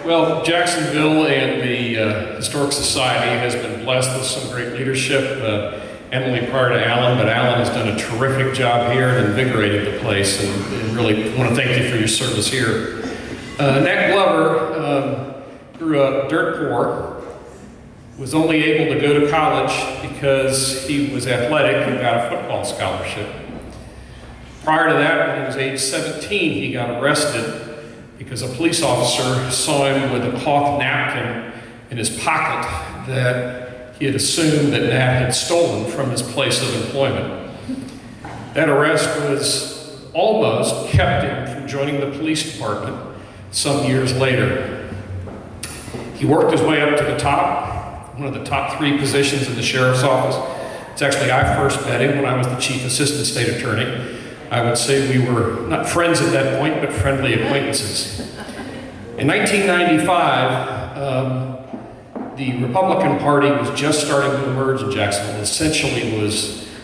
Well, Jacksonville and the Historic Society has been blessed with some great leadership. Emily prior to Alan, but Alan has done a terrific job here and invigorated the place, and really want to thank you for your service here. Nat Glover grew up dirt poor, was only able to go to college because he was athletic and got a football scholarship. Prior to that, when he was age 17, he got arrested because a police officer saw him with a cloth napkin in his pocket that he had assumed that Nat had stolen from his place of employment. That arrest was almost kept him from joining the police department some years later. He worked his way up to the top, one of the top 3 positions in the sheriff's office. It's actually, I first met him when I was the chief assistant state attorney. I would say we were not friends at that point, but friendly acquaintances. In 1995, the Republican Party was just starting to emerge in Jacksonville. Essentially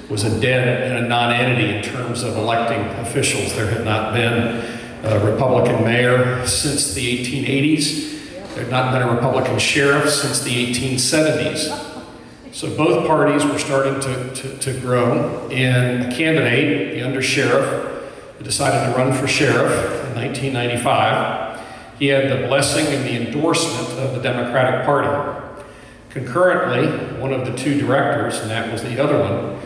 was a dead and a non-entity in terms of electing officials. There had not been a Republican mayor since the 1880s. There had not been a Republican sheriff since the 1870s. So both parties were starting to grow, and a candidate, the undersheriff, who decided to run for sheriff in 1995, he had the blessing and the endorsement of the Democratic Party. Concurrently, one of the 2 directors, and that was the other one,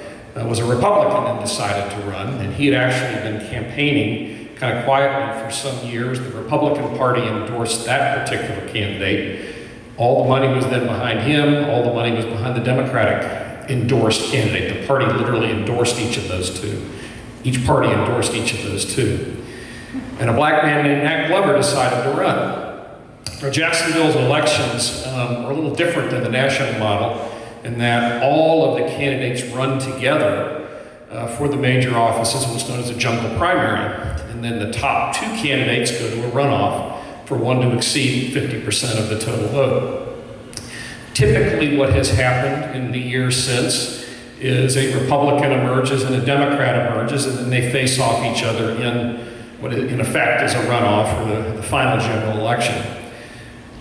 was a Republican and decided to run, and he had actually been campaigning kind of quietly for some years. The Republican Party endorsed that particular candidate. All the money was then behind him, all the money was behind the Democratic endorsed candidate. The party literally endorsed each of those 2. Each party endorsed each of those 2. And a black man named Nat Glover decided to run. Now, Jacksonville's elections are a little different than the national model in that all of the candidates run together for the major offices, what's known as a jungle primary. And then the top 2 candidates go to a runoff for one to exceed 50% of the total vote. Typically what has happened in the years since is a Republican emerges and a Democrat emerges, and then they face off each other in what in effect is a runoff for the final general election.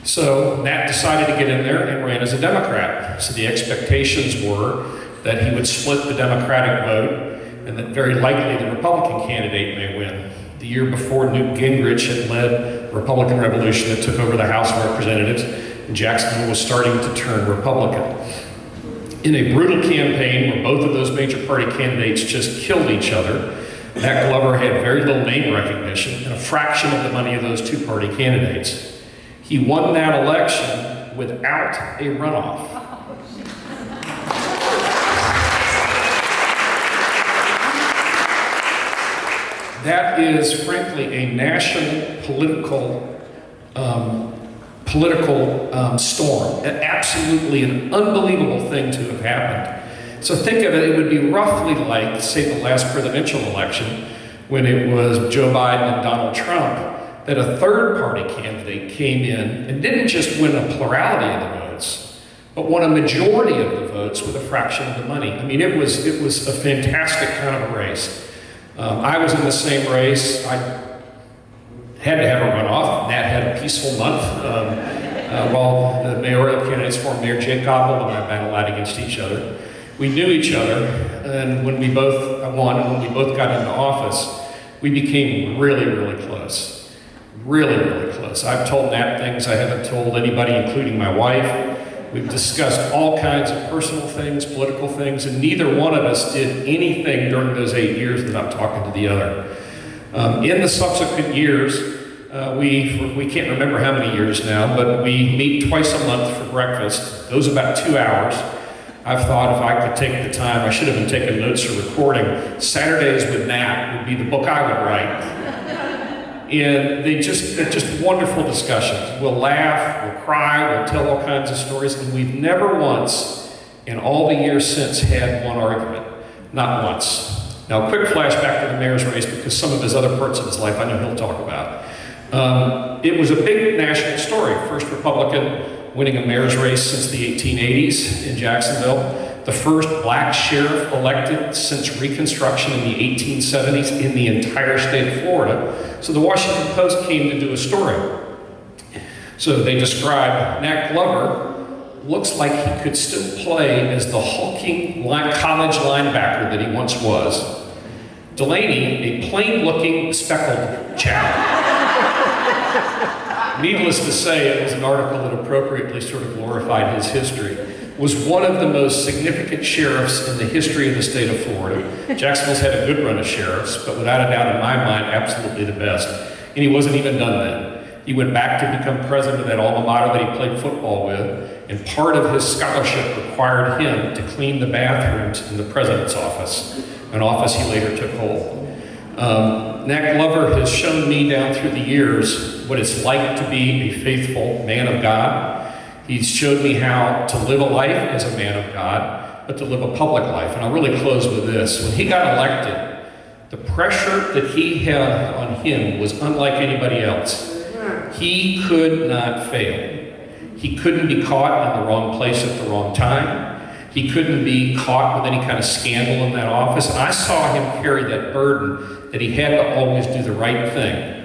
So Nat decided to get in there and ran as a Democrat. So the expectations were that he would split the Democratic vote and that very likely the Republican candidate may win. The year before, Newt Gingrich had led the Republican Revolution that took over the House of Representatives, and Jacksonville was starting to turn Republican. In a brutal campaign where both of those major party candidates just killed each other, Nat Glover had very little name recognition and a fraction of the money of those 2 party candidates. He won that election without a runoff. That is, frankly, a national political storm. Absolutely an unbelievable thing to have happened. So think of it, it would be roughly like, say, the last presidential election, when it was Joe Biden and Donald Trump, that a 3rd party candidate came in and didn't just win a plurality of the votes, but won a majority of the votes with a fraction of the money. I mean, it was a fantastic kind of a race. I was in the same race. I had to have a runoff. Nat had a peaceful month while the mayoral candidates formed Mayor Jake Gobble and I battled out against each other. We knew each other, and when we both won and when we both got into office, we became really, really close. Really, really close. I've told Nat things I haven't told anybody, including my wife. We've discussed all kinds of personal things, political things, and neither one of us did anything during those 8 years without talking to the other. In the subsequent years, we can't remember how many years now, but we meet twice a month for breakfast. It goes about 2 hours. I've thought if I could take the time, I should have been taking notes or recording. Saturdays with Nat would be the book I would write. And they're just wonderful discussions. We'll laugh, we'll cry, we'll tell all kinds of stories, and we've never once, in all the years since, had one argument. Not once. Now, a quick flashback to the mayor's race, because some of his other parts of his life I know he'll talk about. It was a big national story. First Republican winning a mayor's race since the 1880s in Jacksonville. The first black sheriff elected since Reconstruction in the 1870s in the entire state of Florida. So the Washington Post came to do a story. So they describe Nat Glover looks like he could still play as the hulking college linebacker that he once was. Delaney, a plain-looking, speckled chap. Needless to say, it was an article that appropriately sort of glorified his history. Was one of the most significant sheriffs in the history of the state of Florida. Jacksonville's had a good run of sheriffs, but without a doubt, in my mind, absolutely the best. And he wasn't even done then. He went back to become president of that alma mater that he played football with, and part of his scholarship required him to clean the bathrooms in the president's office, an office he later took hold. Nat Glover has shown me down through the years what it's like to be a faithful man of God. He's showed me how to live a life as a man of God, but to live a public life. And I'll really close with this. When he got elected, the pressure that he had on him was unlike anybody else. He could not fail. He couldn't be caught in the wrong place at the wrong time. He couldn't be caught with any kind of scandal in that office. And I saw him carry that burden that he had to always do the right thing.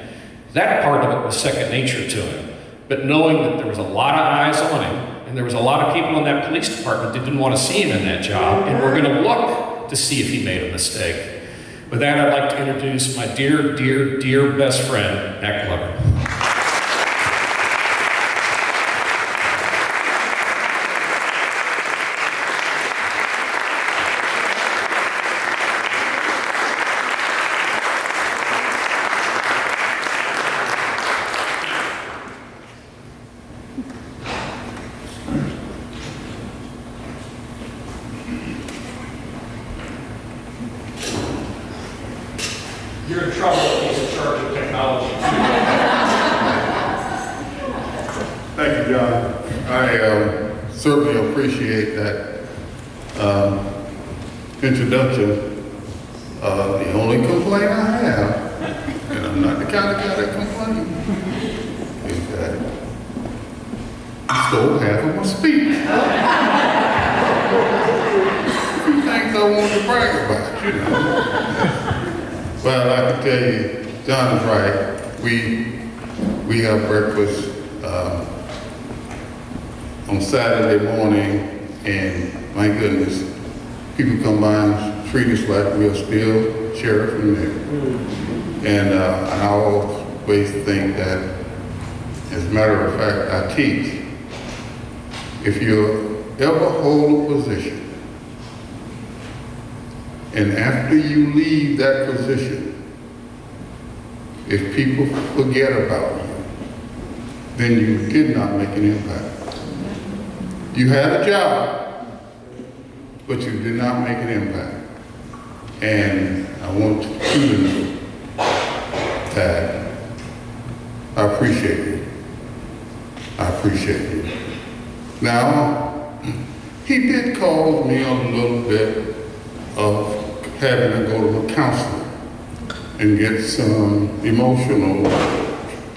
That part of it was second nature to him. But knowing that there was a lot of eyes on him, and there was a lot of people in that police department that didn't want to see him in that job, and were going to look to see if he made a mistake. With that, I'd like to introduce my dear, dear, dear best friend, Nat Glover. You're in trouble if he's in charge of technology. Thank you, John. I certainly appreciate that introduction. The only complaint I have, and I'm not the kind of guy that complains, is that you stole half of my speech. Few things I want to brag about, you know. Well, I can tell you, John is right. We have breakfast on Saturday morning, and my goodness, people come by and treat us like we're still sheriff and mayor. And I always think that, as a matter of fact, I teach, if you ever hold a position, and after you leave that position, if people forget about you, then you did not make an impact. You had a job, but you did not make an impact. And I want you to know that I appreciate you. I appreciate you. Now, he did cause me a little bit of having to go to a counselor and get some emotional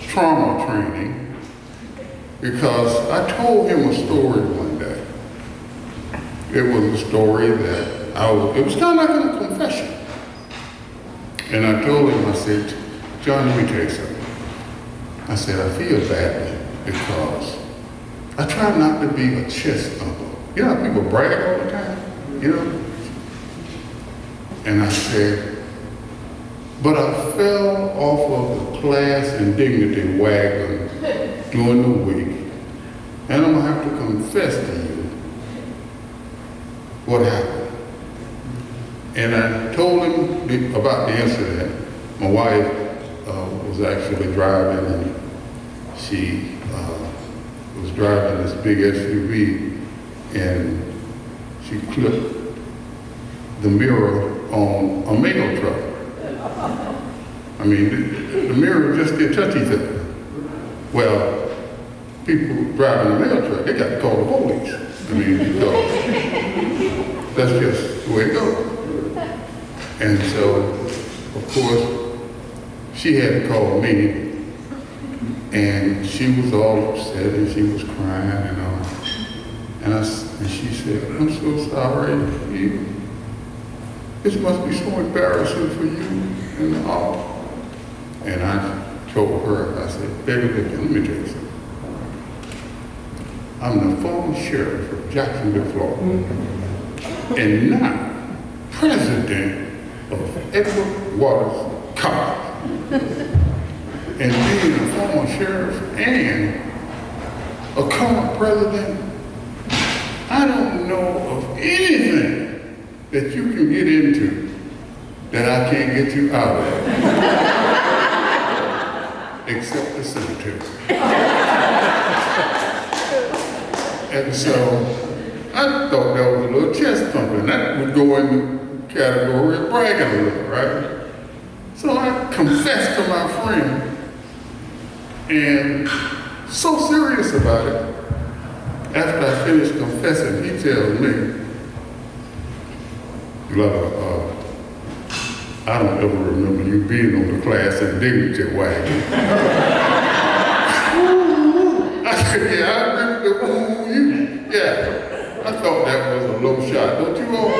trauma training, because I told him a story one day. It was a story that it was kind of like a confession. And I told him, I said, John, let me tell you something. I said, I feel badly because I try not to be a chest thumper. You know how people brag all the time, you know? And I said, but I fell off of the class and dignity wagon during the week, and I'm gonna have to confess to you what happened. And I told him about the incident. My wife was actually driving, and she was driving this big SUV, and she clipped the mirror on a mail truck. I mean, the mirror just did touchy thing. Well, people driving a mail truck, they got to call the police. I mean, because that's just the way it goes. And so, of course, she had to call me, and she was all upset, and she was crying and all. And she said, I'm so sorry. This must be so embarrassing for you and all. And I told her, I said, baby, let me tell you something. I'm the former sheriff of Jacksonville, Florida, and now president of Edward Waters College. And being a former sheriff and a current president, I don't know of anything that you can get into that I can't get you out of, except the cemetery. And so I thought that was a little chest thumping. That would go in the category of bragging a little, right? So I confessed to my friend, and so serious about it. After I finished confessing, he tells me, Glover, I don't ever remember you being on the class and dignity wagon. I said, yeah, I remember the you. Yeah, I thought that was a low shot. Don't you all?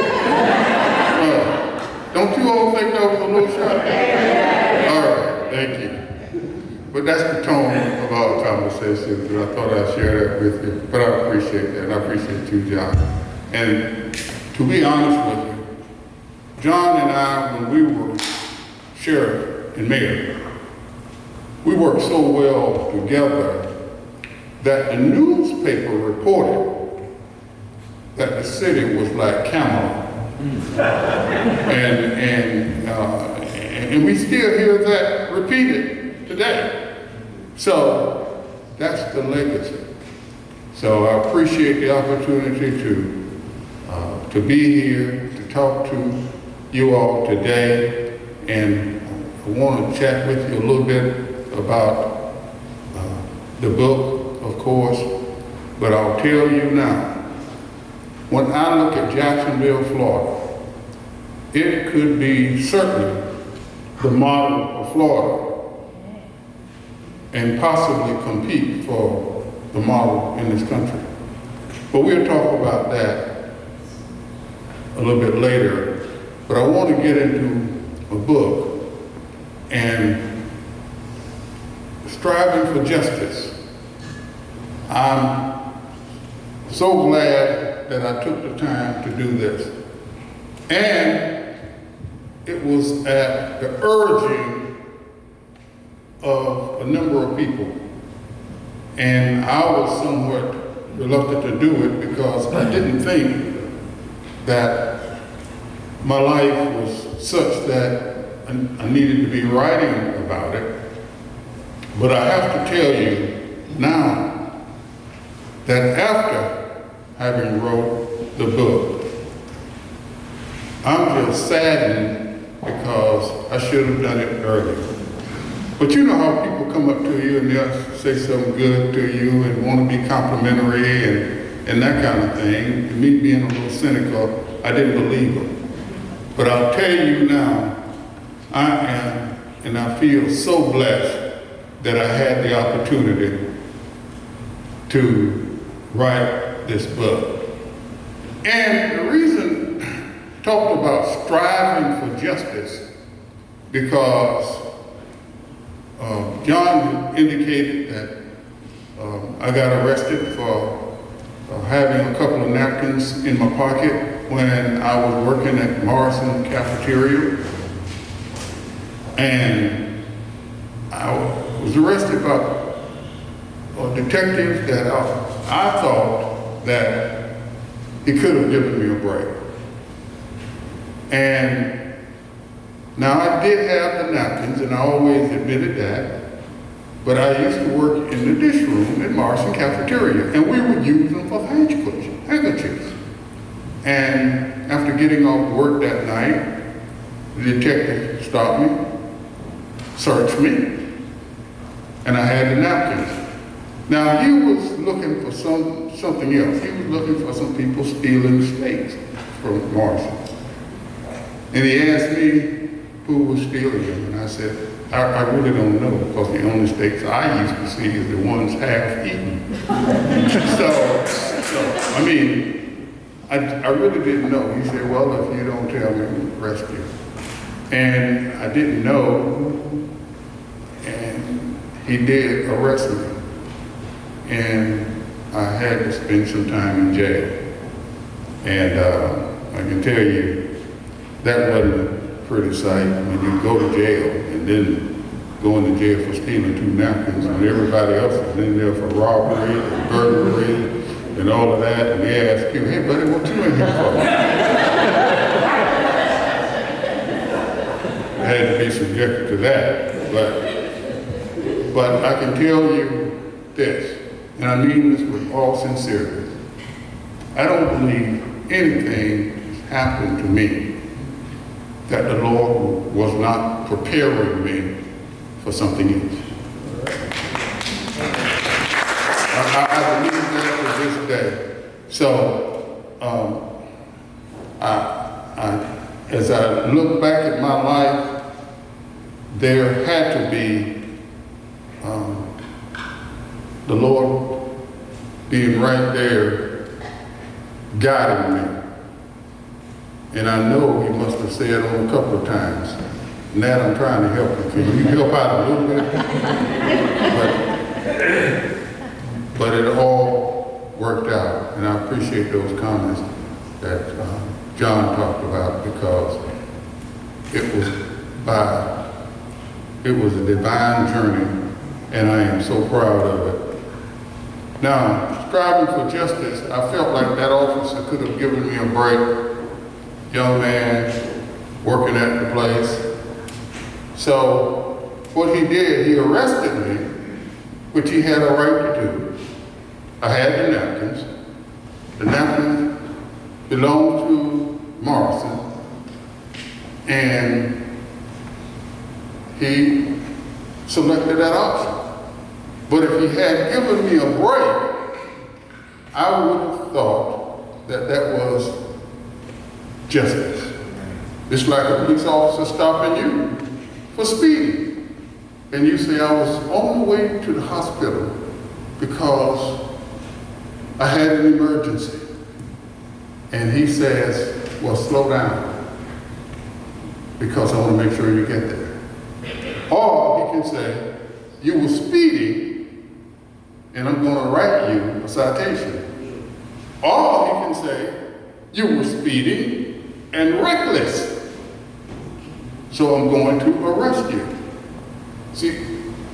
Don't you all think that was a low shot? All right, thank you. But that's the tone of our conversations, and I thought I'd share that with you. But I appreciate that, and I appreciate you, John. And to be honest with you, John and I, when we were sheriff and mayor, we worked so well together that the newspaper reported that the city was like Camelot. And we still hear that repeated today. So that's the legacy. So I appreciate the opportunity to be here, to talk to you all today, and I want to chat with you a little bit about the book, of course, but I'll tell you now, when I look at Jacksonville, Florida, it could be certainly the model of Florida and possibly compete for the model in this country. But we'll talk about that a little bit later. But I want to get into a book and striving for justice. I'm so glad that I took the time to do this. And it was at the urging of a number of people. And I was somewhat reluctant to do it because I didn't think that my life was such that I needed to be writing about it. But I have to tell you now that after having wrote the book, I'm just saddened because I should have done it earlier. But you know how people come up to you and they'll say something good to you and want to be complimentary and that kind of thing. And me being a little cynical, I didn't believe them. But I'll tell you now, I am, and I feel so blessed that I had the opportunity to write this book. And the reason I talked about striving for justice, because John indicated that I got arrested for having a couple of napkins in my pocket when I was working at Morrison Cafeteria. And I was arrested by detectives that I thought that he could have given me a break. And now I did have the napkins, and I always admitted that, but I used to work in the dish room at Morrison Cafeteria, and we would use them for handkerchiefs. And after getting off work that night, the detective stopped me, searched me, and I had the napkins. Now he was looking for something else. He was looking for some people stealing steaks from Morrison. And he asked me who was stealing them, and I said, I really don't know, because the only steaks I used to see is the ones half eaten. so I mean, I really didn't know. He said, well, if you don't tell me, we'll arrest you. And I didn't know, and he did arrest me. And I had to spend some time in jail. And I can tell you, that wasn't a pretty sight when you go to jail and then go into jail for stealing 2 napkins when everybody else is in there for robbery and burglary and all of that, and they ask you, hey buddy, what you in here for? I had to be subjected to that, but I can tell you this, and I mean this with all sincerity. I don't believe anything has happened to me that the Lord was not preparing me for something else. I believe that to this day. So, as I look back at my life, there had to be the Lord being right there guiding me. And I know he must have said on a couple of times, Nat, I'm trying to help you. Can you help out a little bit? But it all worked out. And I appreciate those comments that John talked about, because it was a divine journey, and I am so proud of it. Now, striving for justice, I felt like that officer could have given me a break. Young man working at the place. So what he did, he arrested me, which he had a right to do. I had the napkins. The napkins belonged to Morrison, and he selected that option. But if he had given me a break, I would have thought that that was justice. It's like a police officer stopping you for speeding. And you say, I was on the way to the hospital because I had an emergency. And he says, well, slow down, because I want to make sure you get there. Or he can say, you were speeding, and I'm going to write you a citation. Or he can say, you were speeding and reckless, so I'm going to arrest you. See,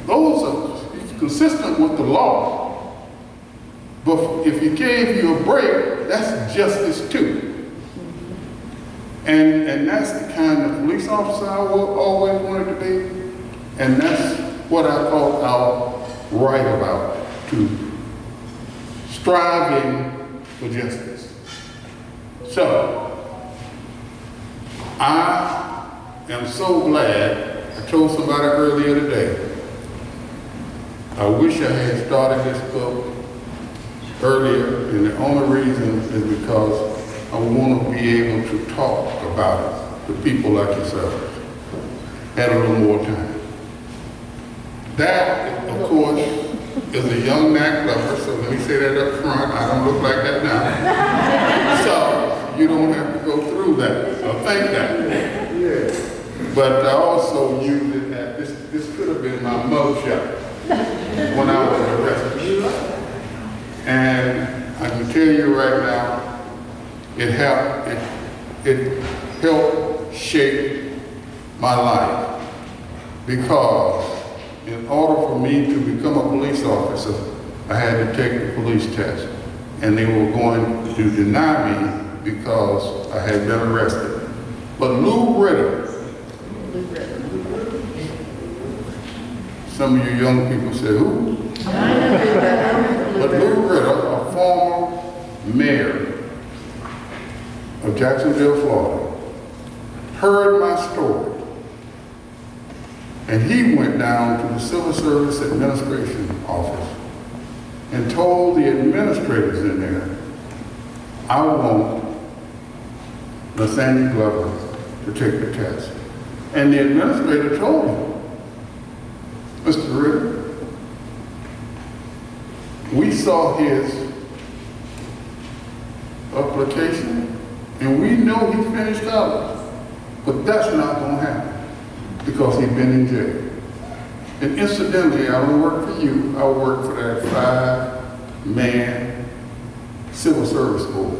those are consistent with the law. But if he gave you a break, that's justice too. And that's the kind of police officer I always wanted to be. And that's what I thought I'll write about, to striving for justice. So, I am so glad. I told somebody earlier today, I wish I had started this book earlier, and the only reason is because I want to be able to talk about it to people like yourself. Had a little more time. That, of course, is a young Nat Glover, so let me say that up front. I don't look like that now. So you don't have to go through that. So thank that. Yeah. But I also use it as this could have been my mugshot when I was arrested. And I can tell you right now, it helped shape my life, because in order for me to become a police officer, I had to take the police test. And they were going to deny me because I had been arrested. But Lou Ritter, some of you young people say, who? But Lou Ritter, a former mayor of Jacksonville, Florida, heard my story. And he went down to the Civil Service Administration office and told the administrators in there, I want Nathaniel Glover to take the test. And the administrator told him, Mr. Ritter, we saw his application and we know he finished college, but that's not going to happen because he's been in jail. And incidentally, I don't work for you, I work for that 5-man Civil Service Board.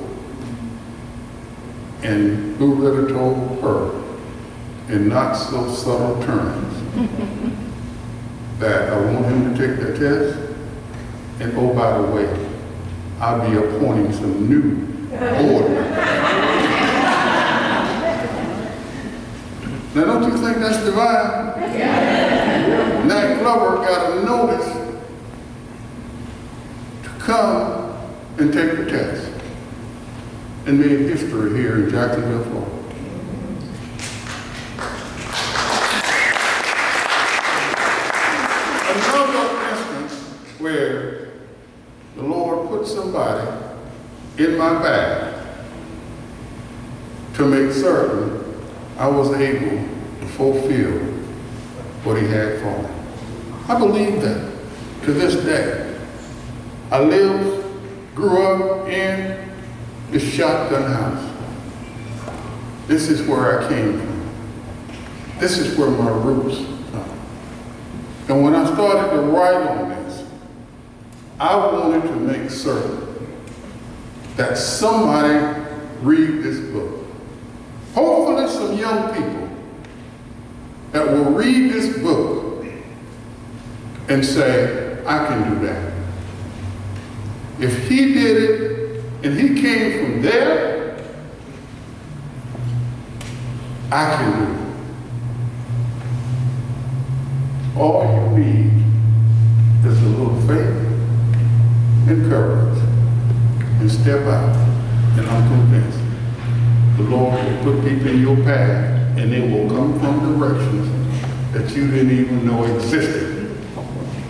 And Blue River told her in not so subtle terms that I want him to take the test, and oh, by the way, I'll be appointing some new board members. Now, don't you think that's divine? Nathaniel Glover got a notice to come and take the test, and made history here in Jacksonville, Florida. Another instance where the Lord put somebody in my bag to make certain I was able to fulfill what he had for me. I believe that to this day. I grew up in the shotgun house. This is where I came from. This is where my roots are. And when I started to write on this, I wanted to make certain that somebody read this book. Hopefully some young people that will read this book and say, I can do that. If he did it, and he came from there, I can do it. All you need is a little faith and courage, and step out. And I'm convinced the Lord will put people in your path, and they will come from directions that you didn't even know existed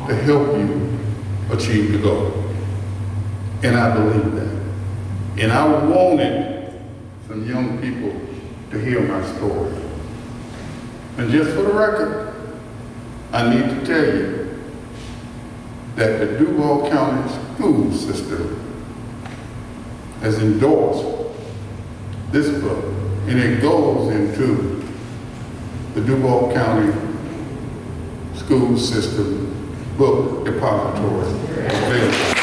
to help you achieve the goal. And I believe that. And I wanted some young people to hear my story. And just for the record, I need to tell you that the Duval County school system has endorsed this book, and it goes into the Duval County school system book depository available.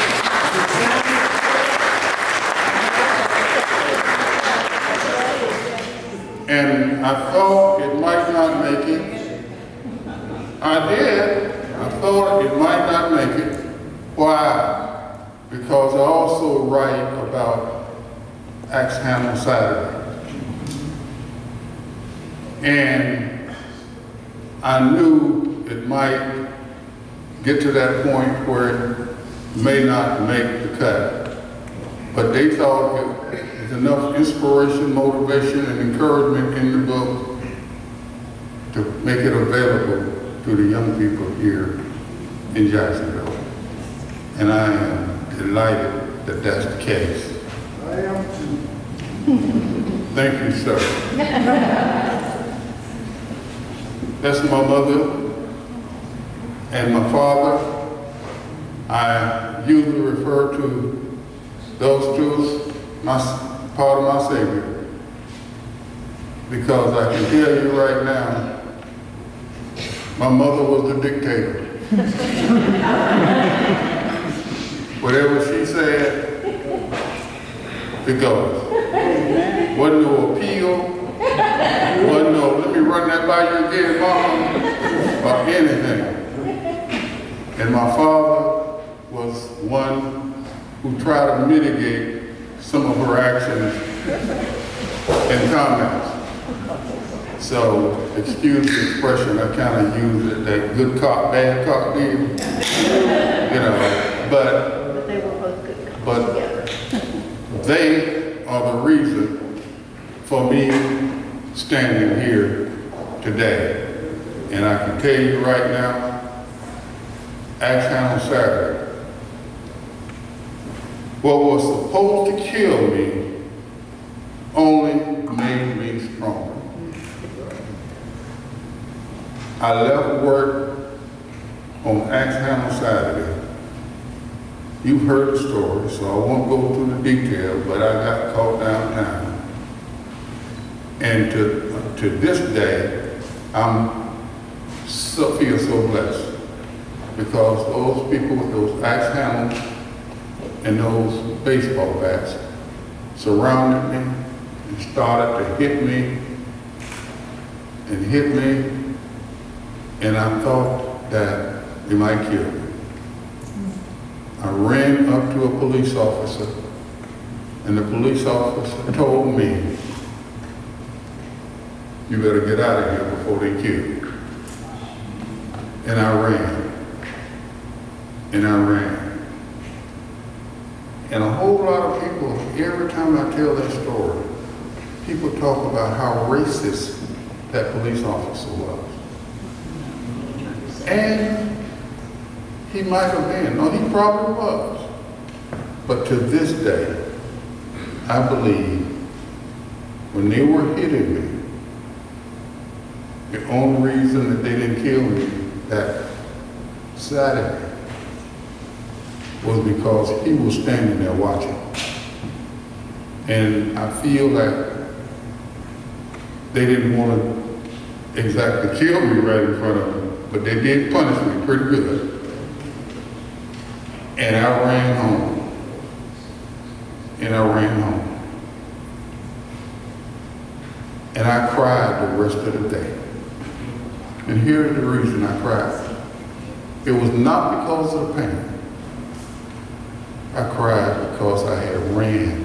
And I thought it might not make it. I did. I thought it might not make it. Why? Because I also write about Axe Handle Saturday. And I knew it might get to that point where it may not make the cut. But they thought it was enough inspiration, motivation, and encouragement in the book to make it available to the young people here in Jacksonville. And I am delighted that that's the case. I am too. Thank you, sir. That's my mother and my father. I usually refer to those two as part of my Savior, because I can tell you right now, my mother was the dictator. Whatever she said, it goes. Wasn't no appeal, wasn't no, let me run that by you again, Mom, or anything. And my father was one who tried to mitigate some of her actions and comments. So, excuse the expression, I kind of use it, that good cop, bad cop deal. You know, but they were both good couples but together. they are the reason for me standing here today. And I can tell you right now, Axe Handle Saturday, what was supposed to kill me only made me stronger. I left work on Axe Handle Saturday. You've heard the story, so I won't go through the details, but I got caught downtown. And to this day, feel so blessed, because those people with those axe handles and those baseball bats surrounded me and started to hit me and hit me, and I thought that they might kill me. I ran up to a police officer, and the police officer told me, "You better get out of here before they kill you." And I ran, and I ran. And a whole lot of people, every time I tell that story, people talk about how racist that police officer was. And he might have been, no, he probably was. But to this day, I believe when they were hitting me, the only reason that they didn't kill me that Saturday was because he was standing there watching. And I feel that they didn't want to exactly kill me right in front of them, but they did punish me pretty good. And I ran home. And I ran home. And I cried the rest of the day. And here's the reason I cried. It was not because of the pain. I cried because I had ran.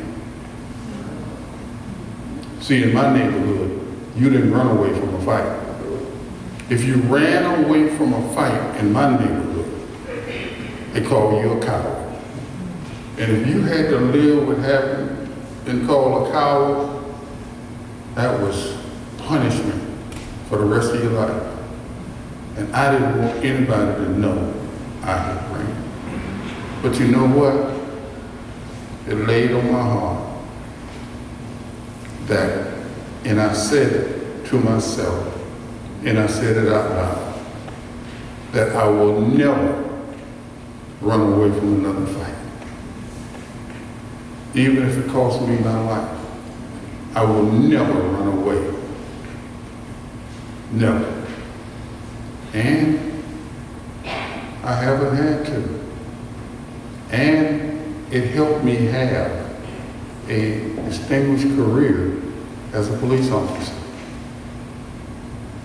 See, in my neighborhood, you didn't run away from a fight. If you ran away from a fight in my neighborhood, they call you a coward. And if you had to live with having been called a coward, that was punishment for the rest of your life. And I didn't want anybody to know I had ran. But you know what? It laid on my heart that, and I said it to myself, and I said it out loud, that I will never run away from another fight. Even if it costs me my life, I will never run away. Never. And I haven't had to. And it helped me have a distinguished career as a police officer.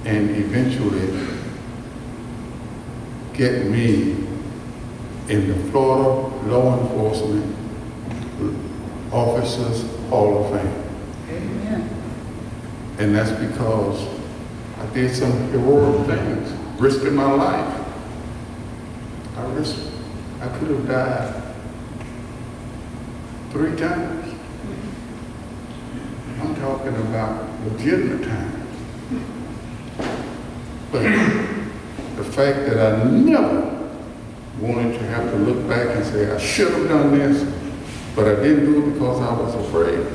And eventually get me in the Florida Law Enforcement Officers Hall of Fame. Amen. And that's because I did some heroic things, risking my life. I could have died 3 times. I'm talking about legitimate times. But the fact that I never wanted to have to look back and say, I should have done this, but I didn't do it because I was afraid,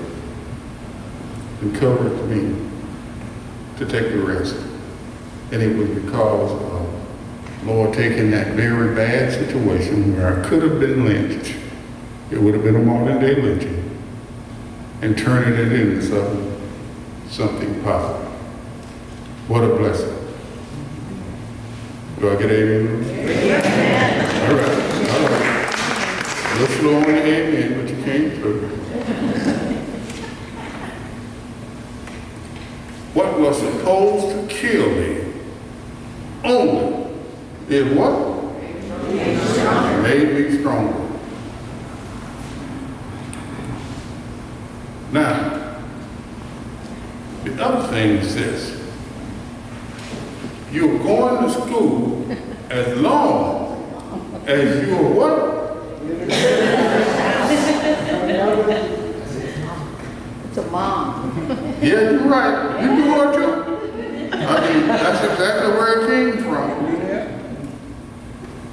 encouraged me to take the risk. And it was because of Lord taking that very bad situation where I could have been lynched. It would have been a modern day lynching, and turning it into something positive. What a blessing. Do I get amen? Amen. All right. A little slow on the amen, but you came through. What was supposed to kill me only did what? Made me stronger. Now, the other thing is this. You're going to school as long as you're what? It's a mom. Yeah, you're right. You do what too. I mean, that's exactly where it came from.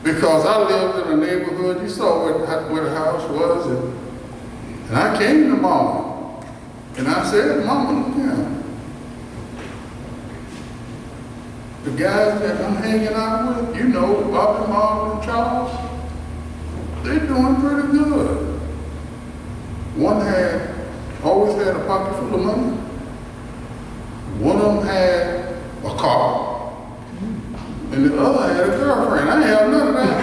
Because I lived in a neighborhood, you saw where the house was, and I came to Mama. And I said, Mama, look here. The guys that I'm hanging out with, you know, Bobby, Marvin, and Charles, they're doing pretty good. One always had a pocket full of money. One of them had a car. And the other had a girlfriend. I ain't have none of that.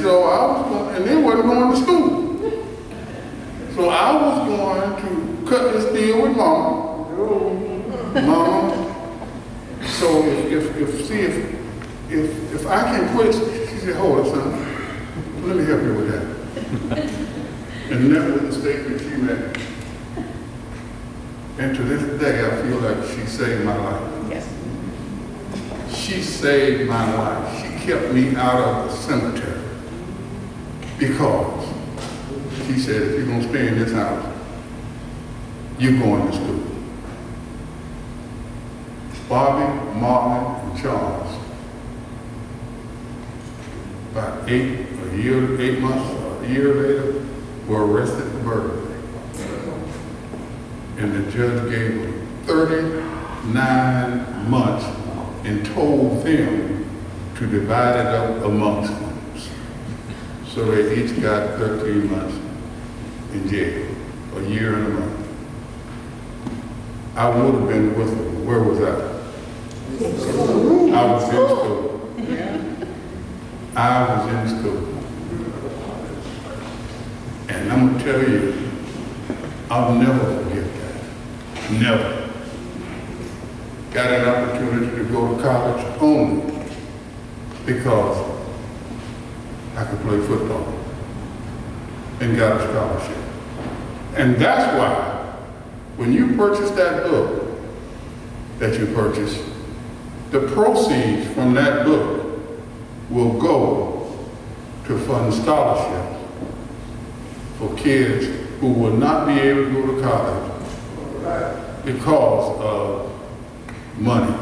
so I was going, and they wasn't going to school. So I was going to cut this deal with Mama. Mama. So if I can quit, she said, hold it, son. Let me help you with that. And that was the statement she made. And to this day, I feel like she saved my life. Yes. She saved my life. She kept me out of the cemetery because she said, if you're going to stay in this house, you're going to school. Bobby, Marlon, and Charles, about 8 months, a year later, were arrested for burglary. And the judge gave them 39 months and told them to divide it up amongst them. So they each got 13 months in jail, a year and a month. I would have been with them. Where was I? I was in school. I was in school. And I'm going to tell you, I'll never forget that. Never. Got an opportunity to go to college only because I could play football and got a scholarship. And that's why when you purchase that book that you purchased, the proceeds from that book will go to fund scholarships for kids who will not be able to go to college because of money.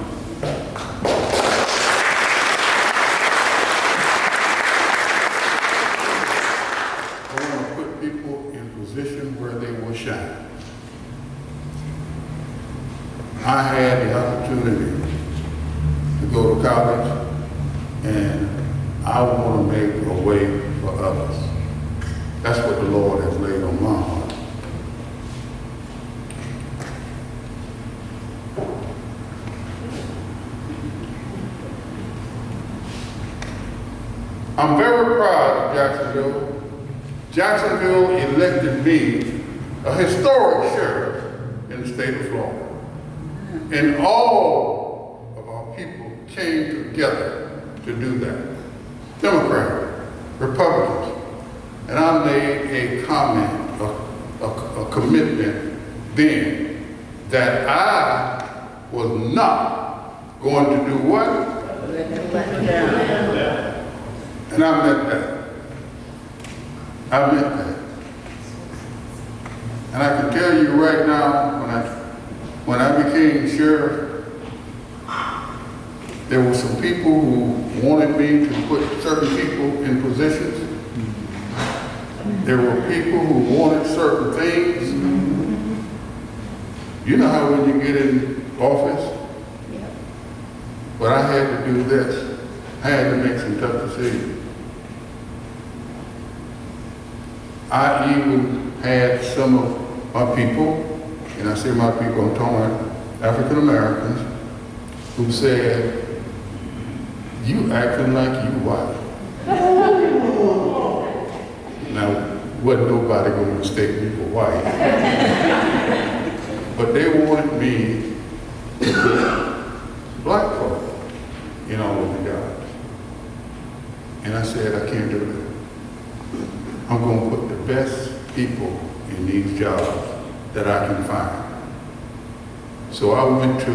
I want to put people in position where they will shine. I had the opportunity to go to college, and I want to make a way for others. That's what the Lord has laid on my heart. I'm very proud of Jacksonville. Jacksonville elected me a historic sheriff in the state of Florida. And all of our people came together to do that. Democrats, Republicans. And I made a comment, a commitment then that I was not going to do what? And I meant that. I meant that. And I can tell you right now, when I became sheriff, there were some people who wanted me to put certain people in positions. There were people who wanted certain things. You know how when you get in office? Yep. But I had to do this. I had to make some tough decisions. I even had some of my people, and I say my people, I'm talking African Americans, who said, "You acting like you white." Now, wasn't nobody going to mistake me for white. But they wanted me to put black folk in all of the jobs. And I said, I can't do that. I'm going to put the best people in these jobs that I can find. So I went to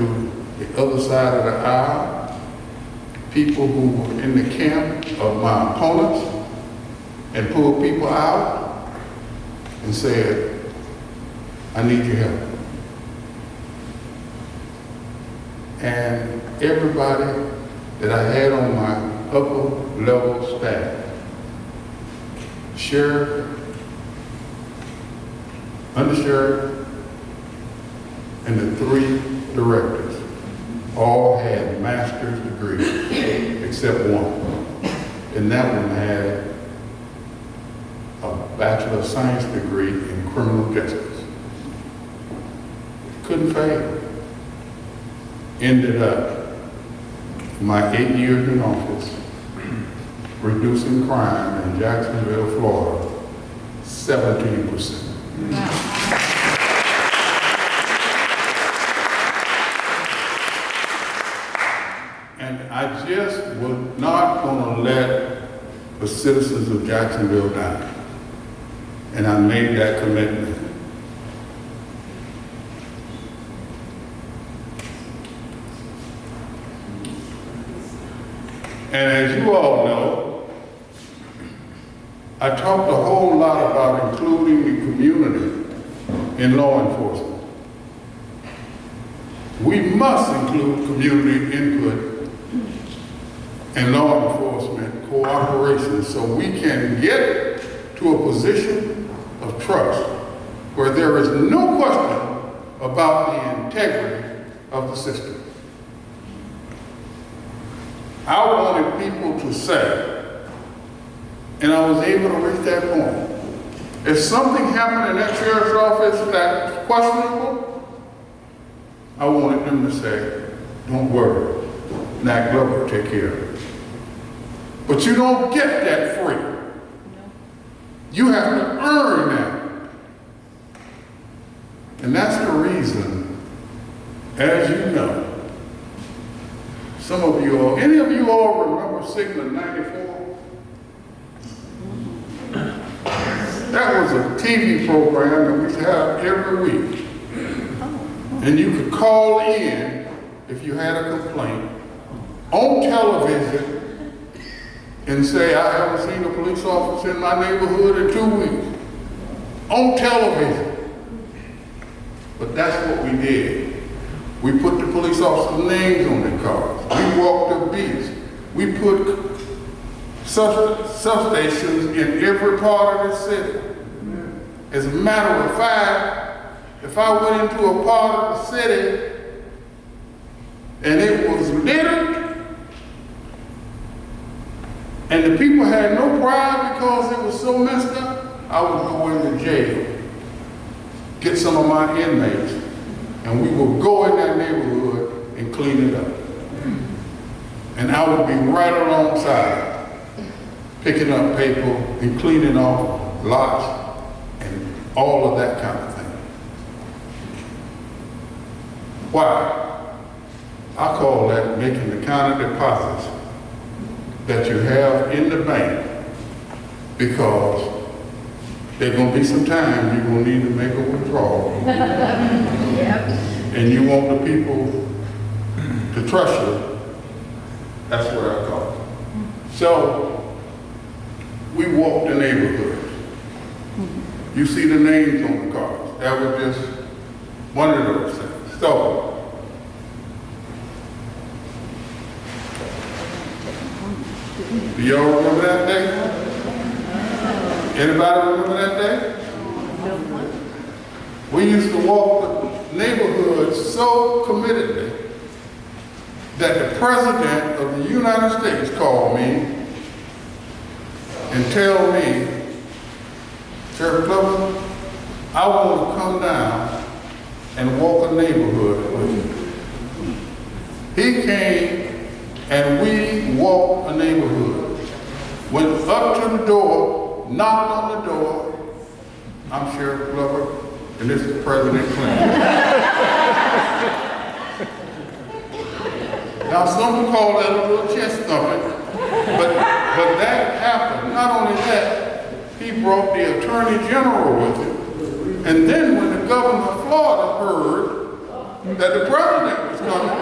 the other side of the aisle, people who were in the camp of my opponents, and pulled people out and said, I need your help. And everybody that I had on my upper level staff, sheriff, undersheriff, and the 3 directors, all had master's degrees, except one. And that one had a Bachelor of Science degree in criminal justice. Couldn't fail. Ended up, my 8 years in office, reducing crime in Jacksonville, Florida, 17%. And I just was not going to let the citizens of Jacksonville down. And I made that commitment. And as you all know, I talked a whole lot about including the community in law enforcement. We must include community input in law enforcement cooperation so we can get to a position of trust where there is no question about the integrity of the system. I wanted people to say, and I was able to reach that point, if something happened in that sheriff's office that's questionable, I wanted them to say, don't worry, Nat Glover will take care of it. But you don't get that free. You have to earn that. And that's the reason, as you know, some of you all, any of you all remember Sigma 94? That was a TV program that we used to have every week. And you could call in if you had a complaint on television and say, I haven't seen a police officer in my neighborhood in 2 weeks. On television. But that's what we did. We put the police officers' names on their cars. We walked the beats. We put substations in every part of the city. As a matter of fact, if I went into a part of the city and it was littered and the people had no pride because it was so messed up, I would go into jail, get some of my inmates, and we would go in that neighborhood and clean it up. And I would be right alongside, picking up paper and cleaning off lots and all of that kind of thing. Why? I call that making the kind of deposits that you have in the bank, because there's going to be some time you're going to need to make a withdrawal. Yep. And you want the people to trust you. That's what I call it. So, we walk the neighborhoods. You see the names on the cars. That was just one of those things. So, do y'all remember that day? Anybody remember that day? We used to walk the neighborhoods so committedly that the President of the United States called me and tell me, Sheriff Glover, I want to come down and walk a neighborhood with you. He came and we walked a neighborhood, went up to the door, knocked on the door. I'm Sheriff Glover, and this is President Clinton. Now, some would call that a little chest thumping, but that happened. Not only that, he brought the Attorney General with him. And then when the governor of Florida heard that the president was coming,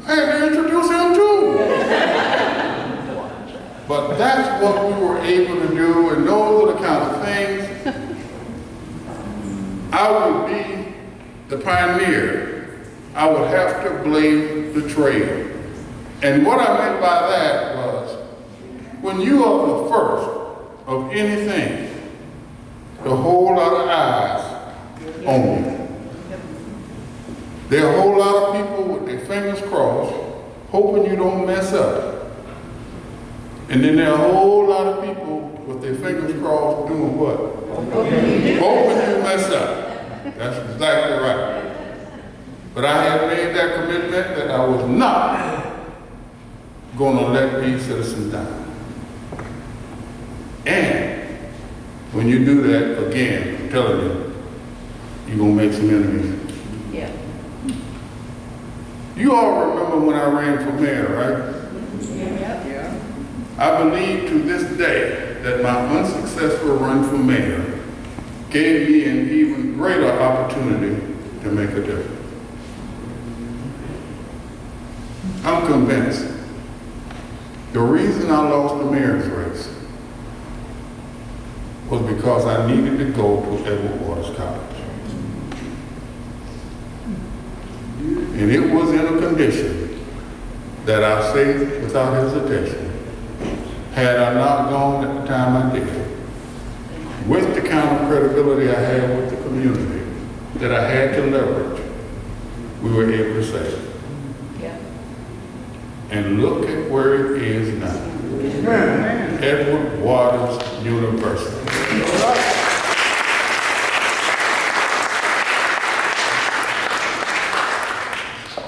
I had to introduce him too. But that's what we were able to do, and those are the kind of things. I would be the pioneer. I would have to blaze the trail. And what I meant by that was, when you are the first of anything, a whole lot of eyes on you. There are a whole lot of people with their fingers crossed, hoping you don't mess up. And then there are a whole lot of people with their fingers crossed doing what? Hoping you mess up. That's exactly right. But I had made that commitment that I was not gonna let these citizens down. And when you do that, again, I'm telling you, you're gonna make some enemies. Yeah. You all remember when I ran for mayor, right? Yep. I believe to this day that my unsuccessful run for mayor gave me an even greater opportunity to make a difference. I'm convinced the reason I lost the mayor's race was because I needed to go to Edward Waters College. And it was in a condition that I say without hesitation, had I not gone at the time I did, with the kind of credibility I had with the community that I had to leverage, we were able to say, Yeah. and look at where it is now. Edward Waters University.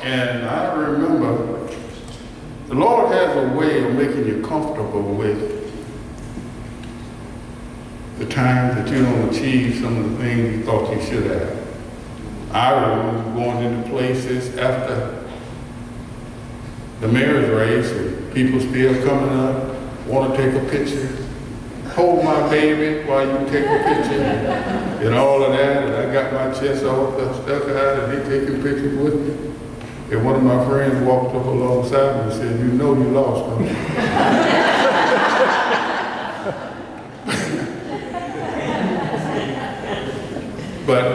And I remember, the Lord has a way of making you comfortable with the times that you don't achieve some of the things you thought you should have. I remember going into places after the mayor's race and people still coming up, want to take a picture, hold my baby while you take a picture, and all of that, and I got my chest all stuck out and they taking pictures with me. And one of my friends walked up alongside me and said, "You know you lost, don't you?" But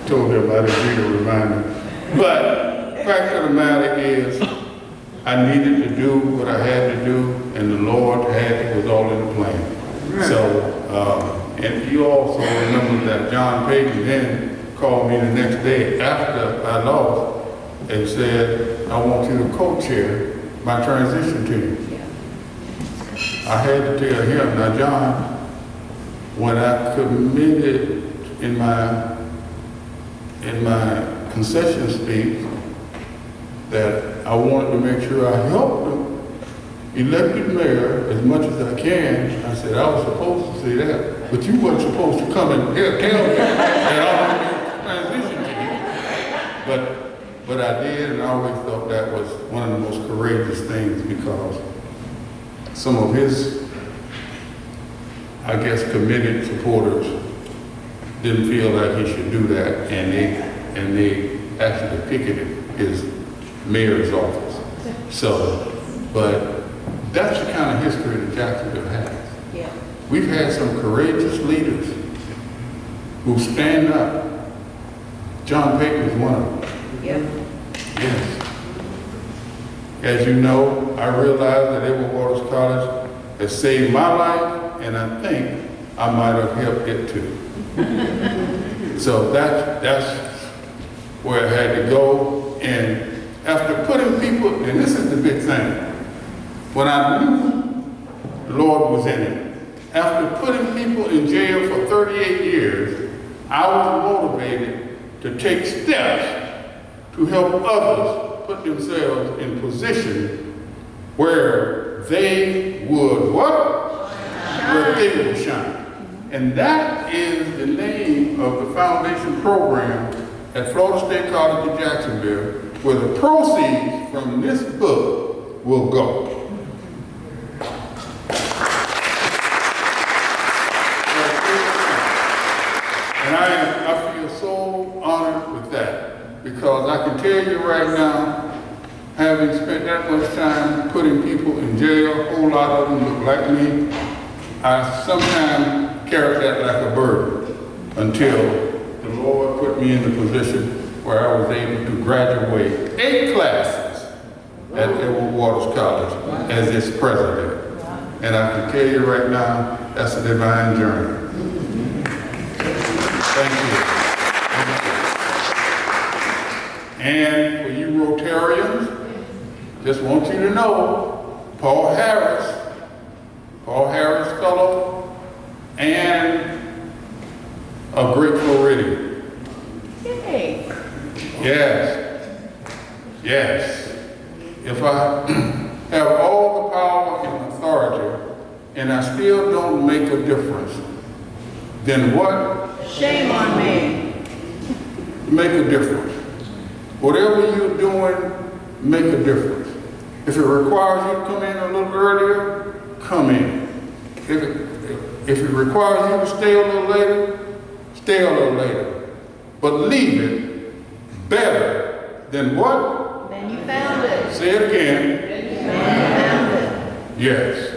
told him I didn't need a reminder. But the fact of the matter is, I needed to do what I had to do, and the Lord it was all in the plan. So, and you also remember that John Payton then called me the next day after I lost and said, "I want you to co-chair my transition team." I had to tell him, "Now John, when I committed in my concession speech that I wanted to make sure I helped the elected mayor as much as I can," I said, "I was supposed to say that, but you weren't supposed to come and tell me that I want to transition to you." But I did, and I always thought that was one of the most courageous things because some of his, I guess, committed supporters didn't feel like he should do that, and they actually picketed his mayor's office. So, but that's the kind of history that Jacksonville has. Yeah. We've had some courageous leaders who stand up. John Payton is one of them. Yep. Yes. As you know, I realized that Edward Waters College has saved my life, and I think I might have helped it too. So that's where I had to go. And after putting people, and this is the big thing, when I knew the Lord was in it, after putting people in jail for 38 years, I was motivated to take steps to help others put themselves in position where they would what? Where they would shine. And that is the name of the foundation program at Florida State College of Jacksonville, where the proceeds from this book will go. And I feel so honored with that, because I can tell you right now, having spent that much time putting people in jail, a whole lot of them look like me, I sometimes carried that like a burden until the Lord put me in the position where I was able to graduate 8 classes at Edward Waters College as its president. And I can tell you right now, that's a divine journey. Thank you. And for you Rotarians, just want you to know, Paul Harris Fellow, and a great Floridian. Yay. Yes. if I have all the power and authority and I still don't make a difference, then what? Shame on me. Make a difference. Whatever you're doing, make a difference. If it requires you to come in a little earlier, come in. If it requires you to stay a little later, stay a little later. But leave it better than what? Then you found it. Say it again. Then you found it. Yes.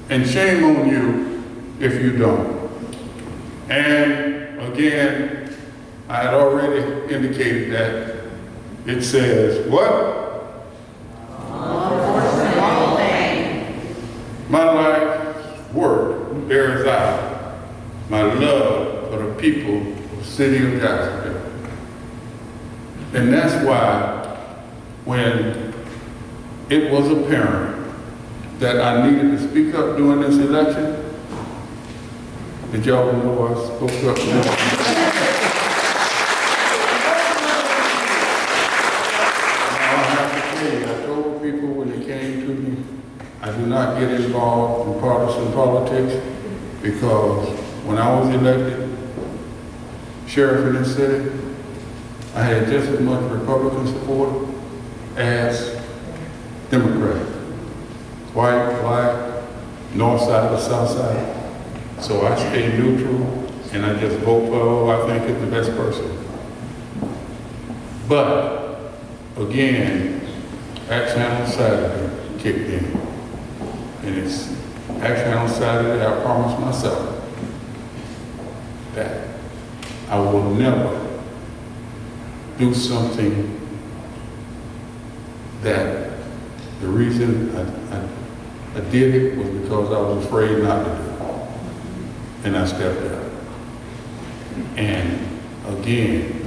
And shame on you if you don't. And again, I had already indicated that it says, what? All things. My life work bears out my love for the people of the city of Jacksonville. And that's why when it was apparent that I needed to speak up during this election, did y'all know I spoke up then? I told people when they came to me, I do not get involved in partisan politics because when I was elected sheriff in this city, I had just as much Republican support as Democrat. White, black, north side or south side. So I stay neutral and I just vote for who I think is the best person. But again, action on Saturday kicked in. And it's action on Saturday I promised myself that I will never do something that the reason I did it was because I was afraid not to do it. And I stepped out. And again,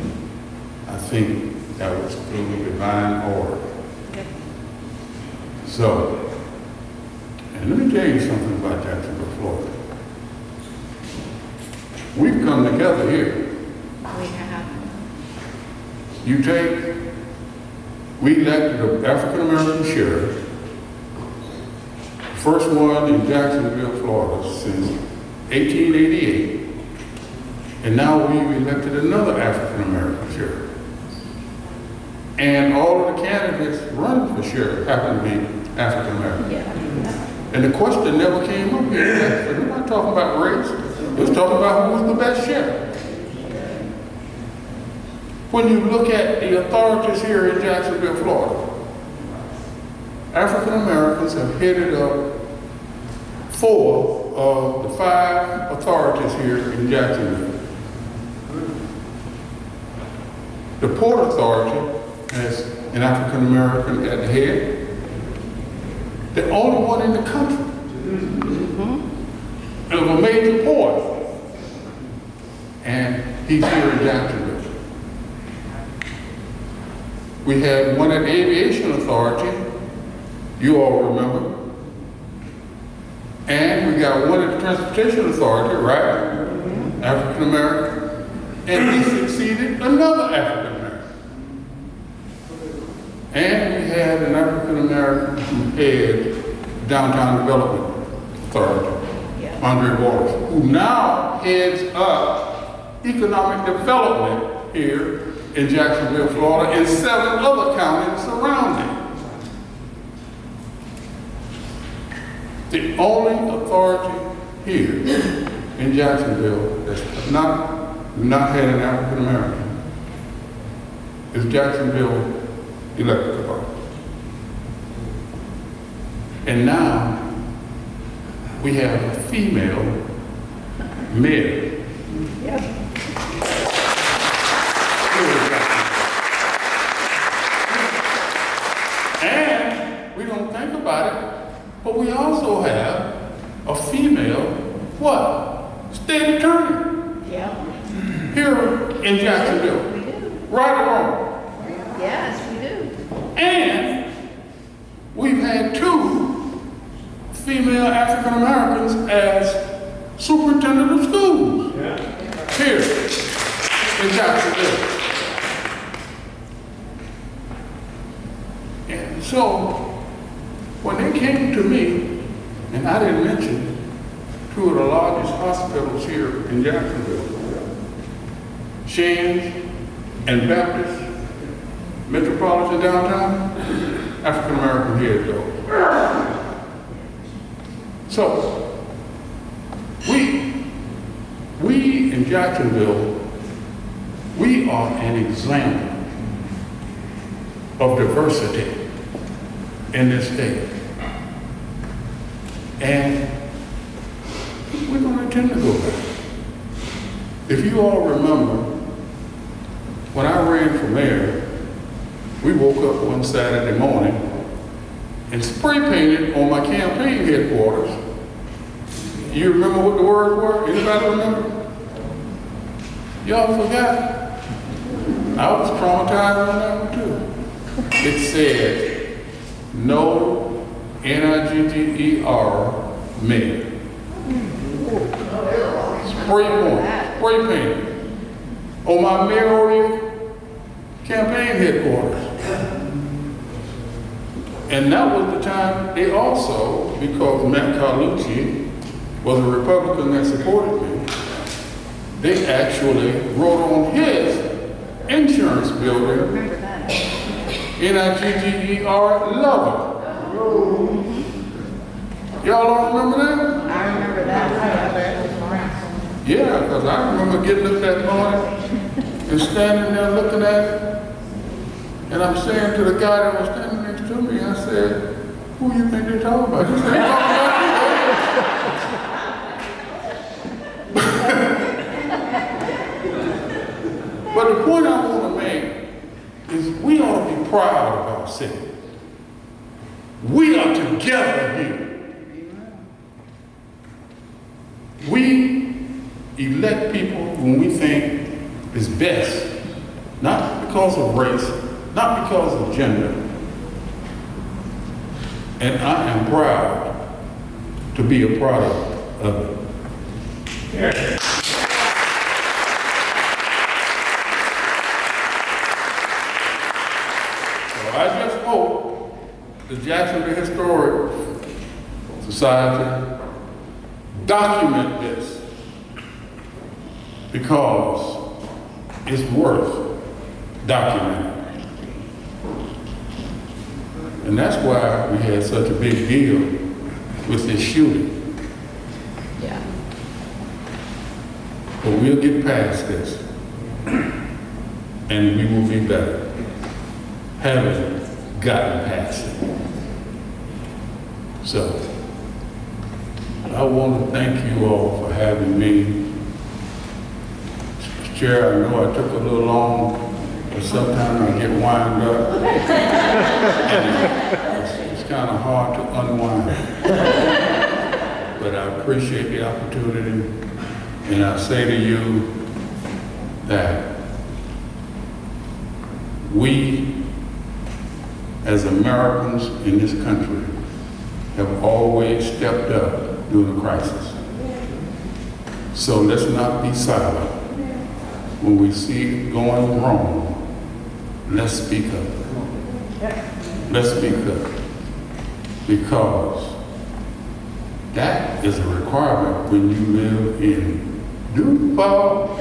I think that was through divine order. So, and let me tell you something about Jacksonville, Florida. We've come together here. We have. We elected an African-American sheriff, first one in Jacksonville, Florida since 1888, and now we've elected another African-American sheriff. And all of the candidates running for sheriff happen to be African-American. Yeah. And the question never came up here. We're not talking about race. We're talking about who was the best sheriff. When you look at the authorities here in Jacksonville, Florida, African Americans have headed up 4 of the 5 authorities here in Jacksonville. The Port Authority has an African American at the head, the only one in the country of a major port, and he's here in Jacksonville. We had one at the Aviation Authority, you all remember. And we got one at the Transportation Authority, right? African American. And he succeeded another African American. And we had an African American who head Downtown Development Authority, Andre Waters, who now heads up economic development here in Jacksonville, Florida, and 7 other counties surrounding. The only authority here in Jacksonville that's not had an African American is Jacksonville Electric Authority. And now we have a female mayor. Yep. And we don't think about it, but we also have a female, what? State attorney Yeah. here in Jacksonville. We do. Right or wrong? Yes, we do. And we've had 2 female African Americans as superintendent of schools here in Jacksonville. And So, when they came to me, and I didn't mention two of the largest hospitals here in Jacksonville, Shands and Baptist, Metropolitan Downtown, African American here though. So, we in Jacksonville, we are an example of diversity in this state. And we're going to tend to go back. If you all remember, when I ran for mayor, we woke up one Saturday morning and spray painted on my campaign headquarters. You remember what the words were? Anybody remember? Y'all forgot? I was traumatized on that one too. It said, no N-I-G-G-E-R mayor. Spray painted on my mayoral campaign headquarters. And that was the time they also, because Matt Carlucci was a Republican that supported me, they actually wrote on his insurance building, Remember that? N-I-G-G-E-R, lover. Y'all don't remember that? I remember that. Yeah, because I remember getting up that morning and standing there looking at it, and I'm saying to the guy that was standing next to me, I said, who you think they're talking about? He said, they're talking about you. But the point I want to make is we ought to be proud of our city. We are together here. We elect people when we think is best, not because of race, not because of gender. And I am proud to be a product of it. So I just hope the Jacksonville Historic Society document this, because it's worth documenting. And that's why we had such a big deal with this shooting. Yeah. But we'll get past this, and we will be better, having gotten past it. So, I want to thank you all for having me. Chair, I know I took a little long, but sometimes I get wound up. And it's kind of hard to unwind. But I appreciate the opportunity, and I say to you that we, as Americans in this country, have always stepped up during a crisis. So let's not be silent. When we see it going wrong, let's speak up. Let's speak up. Because that is a requirement when you live in Duval.